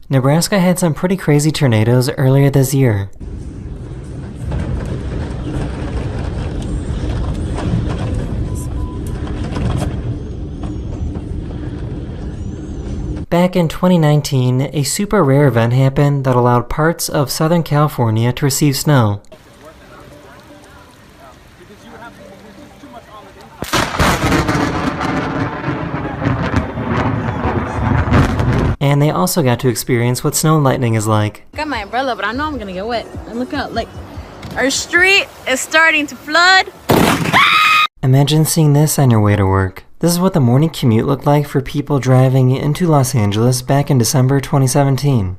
Nebraska had some pretty crazy tornadoes earlier this year. Back in 2019, a super rare event happened that allowed parts of Southern California to receive snow. And they also got to experience what snow lightning is like. Got my umbrella, but I know I'm gonna get wet. And look out, like, our street is starting to flood. Imagine seeing this on your way to work. This is what the morning commute looked like for people driving into Los Angeles back in December 2017.